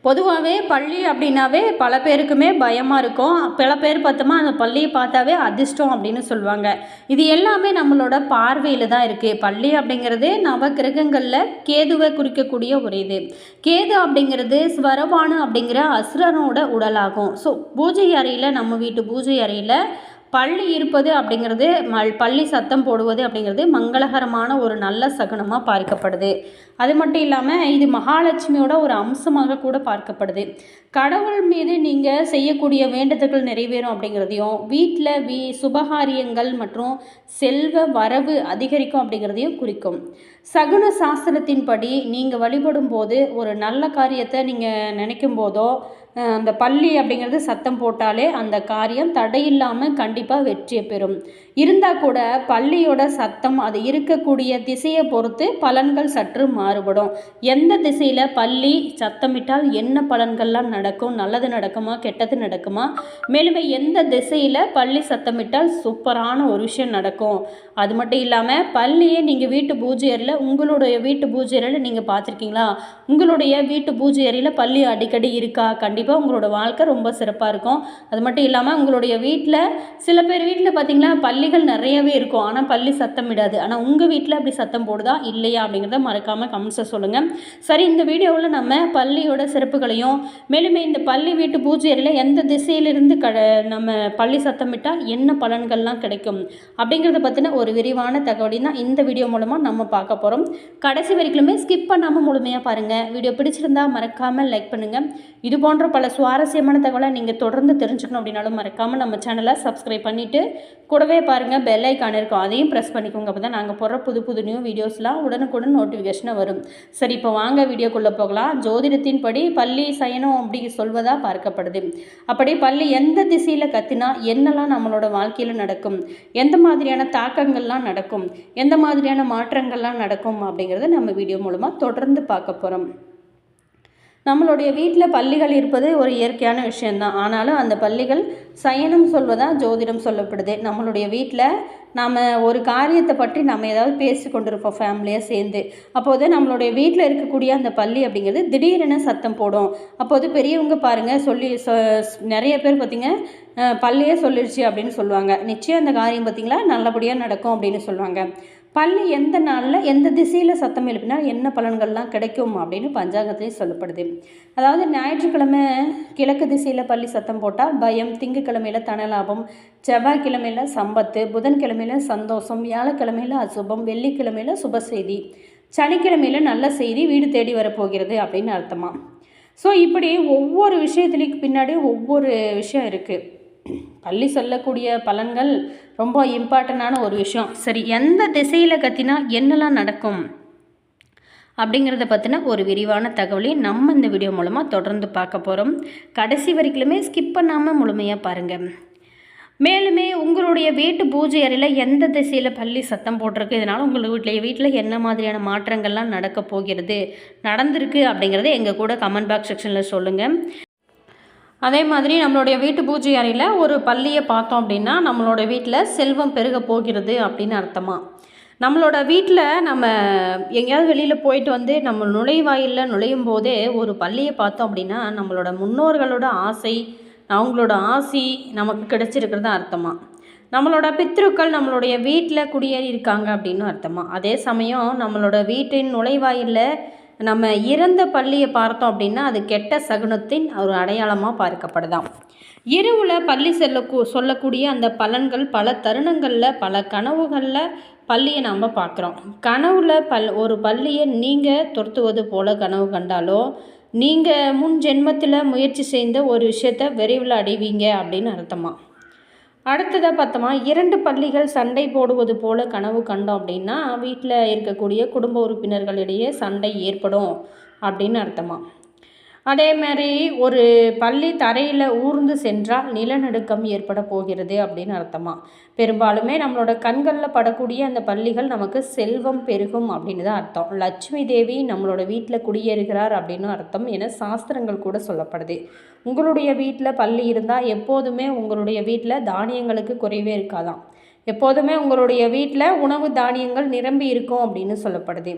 பொதுவாகவே பள்ளி அப்படின்னாவே பல பேருக்குமே பயமாக இருக்கும். பல பேர் பார்த்தோமா அந்த பள்ளியை பார்த்தாவே அதிர்ஷ்டம் அப்படின்னு சொல்லுவாங்க. இது எல்லாமே நம்மளோட பார்வையில் தான் இருக்குது. பள்ளி அப்படிங்கிறது நவ கிரகங்களில் கேதுவை குறிக்கக்கூடிய ஒரு இது. கேது அப்படிங்கிறது ஸ்வரபானு அப்படிங்கிற அசுரனோட உடலாகும். ஸோ பூஜை அறையில், நம்ம வீட்டு பூஜை அறையில் பள்ளி இருப்பது அப்படிங்கிறது, பள்ளி சத்தம் போடுவது அப்படிங்கிறது மங்களகரமான ஒரு நல்ல சகுனமாக பார்க்கப்படுது. அது மட்டும் இல்லாமல் இது மகாலட்சுமியோட ஒரு அம்சமாக கூட பார்க்கப்படுது. கடவுள் மீது நீங்கள் செய்யக்கூடிய வேண்டுதல்கள் நிறைவேறும் அப்படிங்கிறதையும், வீட்டில் சுபகாரியங்கள் மற்றும் செல்வ வரவு அதிகரிக்கும் அப்படிங்கிறதையும் குறிக்கும். சகுன சாஸ்திரத்தின்படி நீங்கள் வழிபடும் போது, ஒரு நல்ல காரியத்தை நீங்கள் நினைக்கும் போதோ அந்த பள்ளி அப்படிங்கிறது சத்தம் போட்டாலே அந்த காரியம் தடையில்லாமல் கண்டிப்பாக வெற்றியை பெறும். இருந்தால் கூட பள்ளியோட சத்தம் அது இருக்கக்கூடிய திசையை பொறுத்து பலன்கள் சற்று மாறுபடும். எந்த திசையில் பள்ளி சத்தமிட்டால் என்ன பலன்கள்லாம் நடக்கும், நல்லது நடக்குமா கெட்டது நடக்குமா, மேலுமே எந்த திசையில் பள்ளி சத்தமிட்டால் சூப்பரான ஒரு விஷயம் நடக்கும். அது மட்டும் இல்லாமல் பள்ளியை நீங்கள் வீட்டு பூஜை அறையில், உங்களுடைய வீட்டு பூஜை அறையில் நீங்கள் பார்த்துருக்கீங்களா? உங்களுடைய வீட்டு பூஜை அறையில் பள்ளி அடிக்கடி இருக்கா? கண்டிப்பாக உங்களோட வாழ்க்கை ரொம்ப சிறப்பாக இருக்கும். அது மட்டும் இல்லாமல் உங்களுடைய வீட்டில் சில பேர் வீட்டில் பார்த்தீங்கன்னா பள்ளிகள் நிறையவே இருக்கும், ஆனால் பள்ளி சத்தம் விடாது. ஆனால் உங்கள் வீட்டில் அப்படி சத்தம் போடுதா இல்லையா அப்படிங்கிறத மறக்காமல் கமெண்ட்ஸை சொல்லுங்கள். சரி, இந்த வீடியோவில் நம்ம பள்ளியோட சிறப்புகளையும், மேலுமே இந்த பள்ளி வீட்டு பூஜை அறையில் எந்த திசையிலிருந்து நம்ம பள்ளி சத்தமிட்டால் என்ன பலன்கள்லாம் கிடைக்கும் அப்படிங்கிறத பற்றின ஒரு விரிவான தகவலையும் தான் இந்த வீடியோ மூலமாக நம்ம பார்க்க போகிறோம். கடைசி வரைக்குமே ஸ்கிப் பண்ணாமல் முழுமையாக பாருங்கள். வீடியோ பிடிச்சிருந்தா மறக்காமல் லைக் பண்ணுங்கள். இது போன்ற பல சுவாரஸ்யமான தகவலை நீங்கள் தொடர்ந்து தெரிஞ்சுக்கணும் அப்படின்னாலும் மறக்காமல் நம்ம சேனலை சப்ஸ்கிரைப் பண்ணிவிட்டு கூடவே பாருங்கள் பெல் ஐக்கான் இருக்கும், அதையும் ப்ரெஸ் பண்ணிக்கோங்க. அப்போ தான் நாங்கள் போடுற புது புது நியூ வீடியோஸ்லாம் உடனுக்குடன் நோட்டிஃபிகேஷனாக வரும். சரி, இப்போ வாங்க வீடியோக்குள்ளே போகலாம். ஜோதிடத்தின் படி பள்ளி சயனம் அப்படி சொல்வதாக பார்க்கப்படுது. அப்படி பள்ளி எந்த திசையில் கத்தினா என்னெல்லாம் நம்மளோட வாழ்க்கையில் நடக்கும், எந்த மாதிரியான தாக்கங்கள்லாம் நடக்கும், எந்த மாதிரியான மாற்றங்கள்லாம் நடக்கும் அப்படிங்கிறத நம்ம வீடியோ மூலமாக தொடர்ந்து பார்க்க போகிறோம். நம்மளுடைய வீட்டில் பள்ளிகள் இருப்பது ஒரு இயற்கையான விஷயந்தான். ஆனாலும் அந்த பள்ளிகள் சயனம் சொல்வதாக ஜோதிடம் சொல்லப்படுது. நம்மளுடைய வீட்டில் நாம் ஒரு காரியத்தை பற்றி நம்ம ஏதாவது பேசி கொண்டிருப்போம் ஃபேமிலியாக சேர்ந்து. அப்போது நம்மளுடைய வீட்டில் இருக்கக்கூடிய அந்த பள்ளி அப்படிங்கிறது திடீரென சத்தம் போடும். அப்போது பெரியவங்க பாருங்கள் நிறைய பேர் பார்த்திங்க பள்ளியே சொல்லிடுச்சு அப்படின்னு சொல்லுவாங்க. நிச்சயம் அந்த காரியம் பார்த்திங்களா நல்லபடியாக நடக்கும் அப்படின்னு சொல்லுவாங்க. பள்ளி எந்த நாளில் எந்த திசையில் சத்தம் எழுப்பினா என்ன பலன்கள்லாம் கிடைக்கும் அப்படின்னு பஞ்சாங்கத்திலையும் சொல்லப்படுது. அதாவது ஞாயிற்றுக்கிழமை கிழக்கு திசையில் பள்ளி சத்தம் போட்டால் பயம், திங்கக்கிழமையில் தனலாபம், செவ்வாய்க்கிழமையில் சம்பத்து, புதன்கிழமையில் சந்தோஷம், வியாழக்கிழமையில் அசுபம், வெள்ளிக்கிழமையில் சுப செய்தி, சனிக்கிழமையில் நல்ல செய்தி வீடு தேடி வரப்போகிறது அப்படின்னு அர்த்தமா. ஸோ இப்படி ஒவ்வொரு விஷயத்துலேயும் பின்னாடி ஒவ்வொரு விஷயம் இருக்குது. பள்ளி சொல்லக்கூடிய பலன்கள் ரொம்ப இம்பார்ட்டண்டான ஒரு விஷயம். சரி, எந்த திசையில் கத்தினா என்னெல்லாம் நடக்கும் அப்படிங்கிறத பற்றின ஒரு விரிவான தகவலையும் நம்ம இந்த வீடியோ மூலமாக தொடர்ந்து பார்க்க போகிறோம். கடைசி வரைக்குமே ஸ்கிப் பண்ணாமல் முழுமையாக பாருங்கள். மேலுமே உங்களுடைய வீட்டு பூஜை அறையில் எந்த திசையில் பள்ளி சத்தம் போட்டிருக்கு, இதனால் உங்கள் வீட்டில் என்ன மாதிரியான மாற்றங்கள்லாம் நடக்க போகிறது, நடந்திருக்கு அப்படிங்கிறத எங்கள் கூட கமெண்ட் பாக்ஸ் செக்ஷனில் சொல்லுங்கள். அதே மாதிரி நம்மளுடைய வீட்டு பூஜை அறையில் ஒரு பள்ளியை பார்த்தோம் அப்படின்னா நம்மளோட வீட்டில் செல்வம் பெருக போகிறது அப்படின்னு அர்த்தமா. நம்மளோட வீட்டில் நம்ம எங்கேயாவது வெளியில் போயிட்டு வந்து நம்ம நுழைவாயிலில் நுழையும் போதே ஒரு பள்ளியை பார்த்தோம் அப்படின்னா நம்மளோட முன்னோர்களோட ஆசை, அவங்களோட ஆசி நமக்கு கிடைச்சிருக்கிறது அர்த்தமா. நம்மளோட பித்ருக்கள் நம்மளுடைய வீட்டில் குடியேறி இருக்காங்க அப்படின்னு அர்த்தமா. அதே சமயம் நம்மளோட வீட்டின் நுழைவாயிலில் நம்ம இறந்த பள்ளியை பார்த்தோம் அப்படின்னா அது கெட்ட சகுனத்தின் ஒரு அடையாளமாக பார்க்கப்படுதாம். இரவில் பள்ளி சொல்லக்கூடிய அந்த பலன்கள் பல தருணங்களில் பல கனவுகளில் பள்ளியை நாம் பார்க்குறோம். கனவில் ஒரு பள்ளியை நீங்கள் துரத்துவது போல கனவு கண்டாலோ நீங்கள் முன் ஜென்மத்தில் முயற்சி செய்த ஒரு விஷயத்தை விரைவில் அடைவீங்க அப்படின்னு அர்த்தமா. அடுத்ததாக பார்த்தோமா, 2 பள்ளிகள் சண்டை போடுவது போல் கனவு கண்டோம் அப்படின்னா வீட்டில் இருக்கக்கூடிய குடும்ப உறுப்பினர்களிடையே சண்டை ஏற்படும் அப்படின்னு அர்த்தமா. அதே மாதிரி ஒரு பள்ளி தரையில் ஊர்ந்து சென்றால் நிலநடுக்கம் ஏற்பட போகிறது அப்படின்னு அர்த்தமா. பெரும்பாலுமே நம்மளோட கண்களில் படக்கூடிய அந்த பள்ளிகள் நமக்கு செல்வம் பெருகும் அப்படின்னு தான் அர்த்தம். லட்சுமி தேவி நம்மளோட வீட்டில் குடியேறுகிறார் அப்படின்னு அர்த்தம் என சாஸ்திரங்கள் கூட சொல்லப்படுது. உங்களுடைய வீட்டில் பள்ளி இருந்தால் எப்போதுமே உங்களுடைய வீட்டில் தானியங்களுக்கு குறைவே இருக்காதாம். எப்போதுமே உங்களுடைய வீட்டில் உணவு தானியங்கள் நிரம்பி இருக்கும் அப்படின்னு சொல்லப்படுது.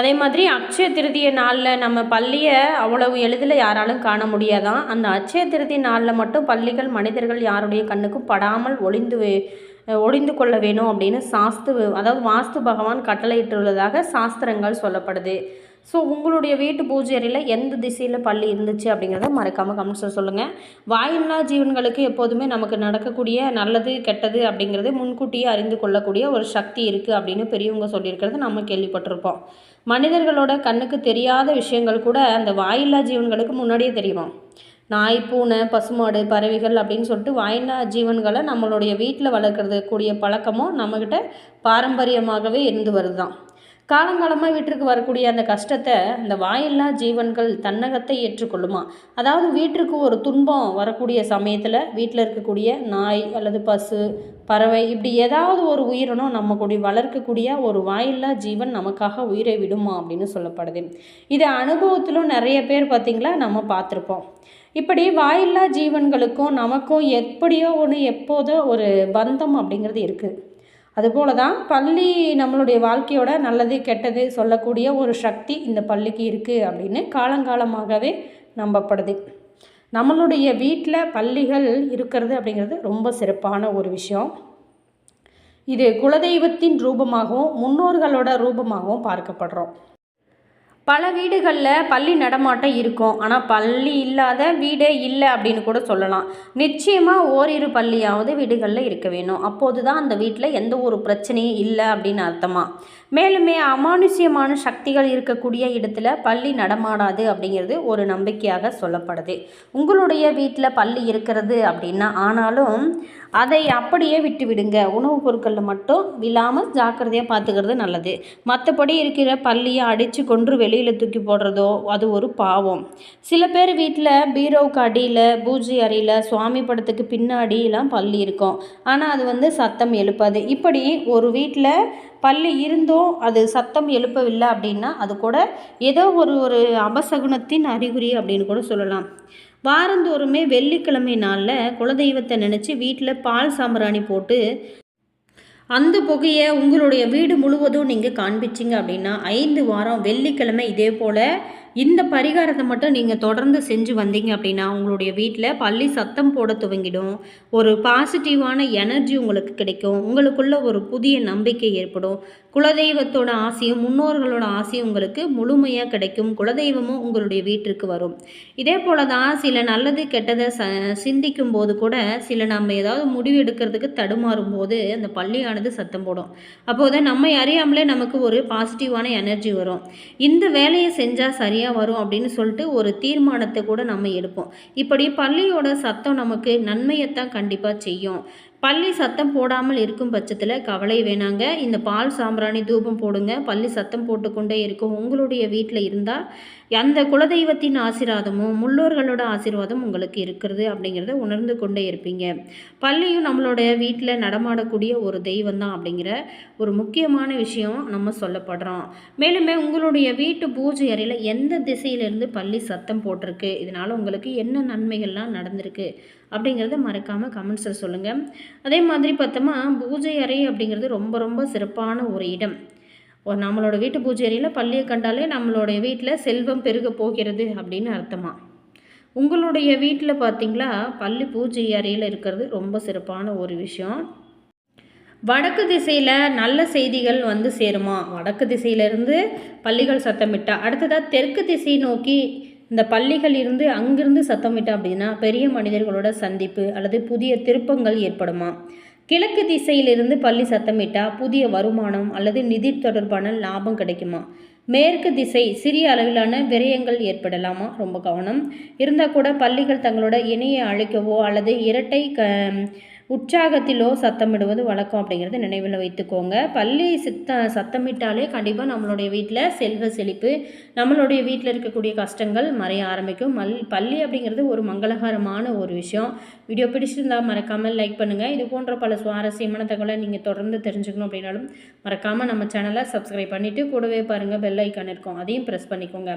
அதே மாதிரி அட்சய திருதிய நாளில் நம்ம பள்ளியை அவ்வளவு எளிதில் யாராலும் காண முடியாதான். அந்த அட்சய திருதி நாளில் மட்டும் பள்ளிகள் மனிதர்கள் யாருடைய கண்ணுக்கும் படாமல் ஒளிந்து கொள்ள வேணும் அப்படின்னு அதாவது வாஸ்து பகவான் கட்டளையிட்டுள்ளதாக சாஸ்திரங்கள் சொல்லப்படுது. ஸோ உங்களுடைய வீட்டு பூஜை அறையில் எந்த திசையில் பள்ளி இருந்துச்சு அப்படிங்கிறத மறக்காமல் கமெண்ட்ஸில் சொல்லுங்கள். வாயில்லா ஜீவன்களுக்கு எப்போதுமே நமக்கு நடக்கக்கூடிய நல்லது கெட்டது அப்படிங்கிறது முன்கூட்டியே அறிந்து கொள்ளக்கூடிய ஒரு சக்தி இருக்குது அப்படின்னு பெரியவங்க சொல்லியிருக்கிறது நம்ம கேள்விப்பட்டிருப்போம். மனிதர்களோட கண்ணுக்கு தெரியாத விஷயங்கள் கூட அந்த வாயில்லா ஜீவன்களுக்கு முன்னாடியே தெரியுமா? நாய், பூனை, பசுமாடு, பறவைகள் அப்படின்னு சொல்லிட்டு வாயில்லா ஜீவன்களை நம்மளுடைய வீட்டில் வளர்க்குறது கூடிய பழக்கமும் நம்மக்கிட்ட பாரம்பரியமாகவே இருந்து வருது தான். காலங்காலமாக வீட்டிற்கு வரக்கூடிய அந்த கஷ்டத்தை அந்த வாயில்லா ஜீவன்கள் தன்னகத்தை ஏற்றுக்கொள்ளுமா? அதாவது வீட்டிற்கு ஒரு துன்பம் வரக்கூடிய சமயத்தில் வீட்டில் இருக்கக்கூடிய நாய் அல்லது பசு, பறவை இப்படி ஏதாவது ஒரு உயிரினம் நம்ம கூடிய வளர்க்கக்கூடிய ஒரு வாயில்லா ஜீவன் நமக்காக உயிரை விடுமா அப்படின்னு சொல்லப்படுது. இது அனுபவத்திலும் நிறைய பேர் பார்த்திங்களா நம்ம பார்த்துருப்போம். இப்படி வாயில்லா ஜீவன்களுக்கும் நமக்கும் எப்படியோ ஒன்று எப்போதோ ஒரு பந்தம் அப்படிங்கிறது இருக்குது. அதுபோல தான் பள்ளி நம்மளுடைய வாழ்க்கையோட நல்லது கெட்டது சொல்லக்கூடிய ஒரு சக்தி இந்த பள்ளிக்கு இருக்குது அப்படின்னு காலங்காலமாகவே நம்பப்படுது. நம்மளுடைய வீட்டில் பள்ளிகள் இருக்கிறது அப்படிங்கிறது ரொம்ப சிறப்பான ஒரு விஷயம். இது குலதெய்வத்தின் ரூபமாகவும் முன்னோர்களோட ரூபமாகவும் பார்க்கப்படுறோம். பல வீடுகளில் பள்ளி நடமாட்டம் இருக்கும், ஆனால் பள்ளி இல்லாத வீடே இல்லை அப்படின்னு கூட சொல்லலாம். நிச்சயமாக ஓரிரு பள்ளியாவது வீடுகளில் இருக்க வேணும். அப்போது தான் அந்த வீட்டில் எந்த ஒரு பிரச்சனையும் இல்லை அப்படின்னு அர்த்தமா. மேலுமே அமானுஷ்யமான சக்திகள் இருக்கக்கூடிய இடத்துல பள்ளி நடமாடாது அப்படிங்கிறது ஒரு நம்பிக்கையாக சொல்லப்படுது. உங்களுடைய வீட்டில் பள்ளி இருக்கிறது அப்படின்னா ஆனாலும் அதை அப்படியே விட்டு விடுங்க. உணவுப் பொருட்களில் மட்டும் விழாமல் ஜாக்கிரதையாக பார்த்துக்கிறது நல்லது. மற்றபடி இருக்கிற பள்ளியை அடித்து கொன்று வெளியில் தூக்கி போடுறதோ அது ஒரு பாவம். சில பேர் வீட்டில் பீரோவுக்கு அடியில், பூஜை அறையில், சுவாமி படத்துக்கு பின்னாடிலாம் பள்ளி இருக்கும், ஆனால் அது சத்தம் எழுப்பாது. இப்படி ஒரு வீட்டில் பள்ளி இருந்தும் அது சத்தம் எழுப்பவில்லை அப்படின்னா அது கூட ஏதோ ஒரு அபசகுனத்தின் அறிகுறி அப்படின்னு கூட சொல்லலாம். வாரந்தோறுமே வெள்ளிக்கிழமை நாளில் குலதெய்வத்தை நினச்சி வீட்டில் பால் சாம்பிராணி போட்டு அந்த புகையை உங்களுடைய வீடு முழுவதும் நீங்கள் காண்பிச்சிங்க அப்படின்னா 5 வாரம் வெள்ளிக்கிழமை இதே போல் இந்த பரிகாரத்தை மட்டும் நீங்கள் தொடர்ந்து செஞ்சு வந்தீங்க அப்படின்னா உங்களுடைய வீட்டில் பள்ளி சத்தம் போட துவங்கிடும். ஒரு பாசிட்டிவான எனர்ஜி உங்களுக்கு கிடைக்கும். உங்களுக்குள்ள ஒரு புதிய நம்பிக்கை ஏற்படும். குலதெய்வத்தோட ஆசையும் முன்னோர்களோட ஆசையும் உங்களுக்கு முழுமையாக கிடைக்கும். குலதெய்வமும் உங்களுடைய வீட்டிற்கு வரும். இதே போல தான் சில நல்லது கெட்டதை சிந்திக்கும் போது கூட நம்ம ஏதாவது முடிவு எடுக்கிறதுக்கு தடுமாறும் போது அந்த பள்ளியானது சத்தம் போடும். அப்போது நம்மை அறியாமலே நமக்கு ஒரு பாசிட்டிவான எனர்ஜி வரும். இந்த வேலையை செஞ்சால் சரியாக வரும் அப்படின்னு சொல்லிட்டு ஒரு தீர்மானத்தை கூட நம்ம எடுப்போம். இப்படி பள்ளியோட சத்தம் நமக்கு நன்மையைத்தான் கண்டிப்பாக செய்யும். பள்ளி சத்தம் போடாமல் இருக்கும் பட்சத்தில் கவலை வேணாங்க. இந்த பால் சாம்பிராணி தூபம் போடுங்க. பள்ளி சத்தம் போட்டுக்கொண்டே இருக்கும். உங்களுடைய வீட்டில் இருந்தால் அந்த குலதெய்வத்தின் ஆசீர்வாதமும் முன்னோர்களோட ஆசீர்வாதம் உங்களுக்கு இருக்கிறது அப்படிங்கிறத உணர்ந்து கொண்டே இருப்பீங்க. பள்ளியும் நம்மளுடைய வீட்டில் நடமாடக்கூடிய ஒரு தெய்வம் தான் அப்படிங்கிற ஒரு முக்கியமான விஷயம் நம்ம சொல்லப்படுறோம். மேலுமே உங்களுடைய வீட்டு பூஜை அறையில் எந்த திசையிலிருந்து பள்ளி சத்தம் போட்டிருக்கு, இதனால் உங்களுக்கு என்ன நன்மைகள்லாம் நடந்திருக்கு அப்படிங்கிறத மறக்காமல் கமெண்ட்ஸில் சொல்லுங்கள். அதே மாதிரி பார்த்தோமா பூஜை அறை அப்படிங்கிறது ரொம்ப ரொம்ப சிறப்பான ஒரு இடம். நம்மளோட வீட்டு பூஜை அறையில் பள்ளியை கண்டாலே நம்மளுடைய வீட்டில் செல்வம் பெருக போகிறது அப்படின்னு அர்த்தமா. உங்களுடைய வீட்டில் பார்த்தீங்களா பள்ளி பூஜை அறையில் இருக்கிறது ரொம்ப சிறப்பான ஒரு விஷயம். வடக்கு திசையில் நல்ல செய்திகள் சேருமா? வடக்கு திசையிலேருந்து பள்ளிகள் சத்தமிட்டா அடுத்ததாக தெற்கு திசை நோக்கி இந்த பள்ளிகள் இருந்து அங்கிருந்து சத்தமிட்டா அப்படின்னா பெரிய மனிதர்களோட சந்திப்பு அல்லது புதிய திருப்பங்கள் ஏற்படுமா? கிழக்கு திசையிலிருந்து பள்ளி சத்தமிட்டால் புதிய வருமானம் அல்லது நிதி தொடர்பான லாபம் கிடைக்குமா? மேற்கு திசை சிறிய அளவிலான விரயங்கள் ஏற்படலாமா? ரொம்ப கவனம். இருந்தால் கூட பள்ளிகள் தங்களோட இணையை அழைக்கவோ அல்லது இரட்டை உற்சாகத்திலோ சத்தமிடுவது வழக்கம் அப்படிங்கிறத நினைவில் வைத்துக்கோங்க. பள்ளி சத்தமிட்டாலே கண்டிப்பாக நம்மளுடைய வீட்டில் செல்வ செழிப்பு, நம்மளுடைய வீட்டில் இருக்கக்கூடிய கஷ்டங்கள் மறைய ஆரம்பிக்கும். பள்ளி அப்படிங்கிறது ஒரு மங்களகரமான ஒரு விஷயம். வீடியோ பிடிச்சிருந்தால் மறக்காமல் லைக் பண்ணுங்கள். இது போன்ற பல சுவாரஸ்யமான தகவலை நீங்கள் தொடர்ந்து தெரிஞ்சுக்கணும் அப்படின்னாலும் மறக்காமல் நம்ம சேனலை சப்ஸ்கிரைப் பண்ணிவிட்டு கூடவே பாருங்கள் பெல் ஐக்கான் இருக்கும், அதையும் ப்ரெஸ் பண்ணிக்கோங்க.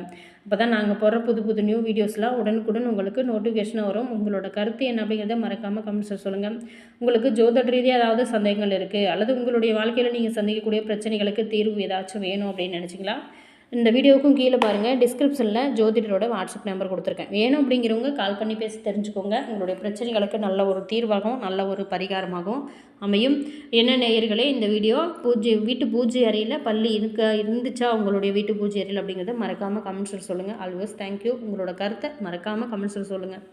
அப்போ தான் நாங்கள் போடுற புது புது நியூ வீடியோஸ்லாம் உடனுக்குடன் உங்களுக்கு நோட்டிஃபிகேஷன் வரும். உங்களோட கருத்து என்ன அப்படிங்கிறத மறக்காமல் கமெண்ட்ஸில் சொல்லுங்கள். உங்களுக்கு ஜோதிட ரீதியாக ஏதாவது சந்தேகங்கள் இருக்குது அல்லது உங்களுடைய வாழ்க்கையில் நீங்கள் சந்திக்கக்கூடிய பிரச்சனைகளுக்கு தீர்வு ஏதாச்சும் வேணும் அப்படின்னு நினச்சிங்களா இந்த வீடியோவுக்கும் கீழே பாருங்கள், டிஸ்கிரிப்ஷனில் ஜோதிடரோட வாட்ஸ்அப் நம்பர் கொடுத்துருக்கேன். வேணும் அப்படிங்கிறவங்க கால் பண்ணி பேசி தெரிஞ்சுக்கோங்க. உங்களுடைய பிரச்சனைகளுக்கு நல்ல ஒரு தீர்வாகவும் நல்ல ஒரு பரிகாரமாகவும் அமையும். என்ன நேயர்களே, இந்த வீடியோ வீட்டு பூஜை அறையில் பல்லி இருந்துச்சா உங்களுடைய வீட்டு பூஜை அறையில் அப்படிங்கிறத மறக்காமல் கமெண்ட்ஸில் சொல்லுங்கள். Always thank you. உங்களோட கருத்தை மறக்காமல் கமெண்ட்ஸில் சொல்லுங்கள்.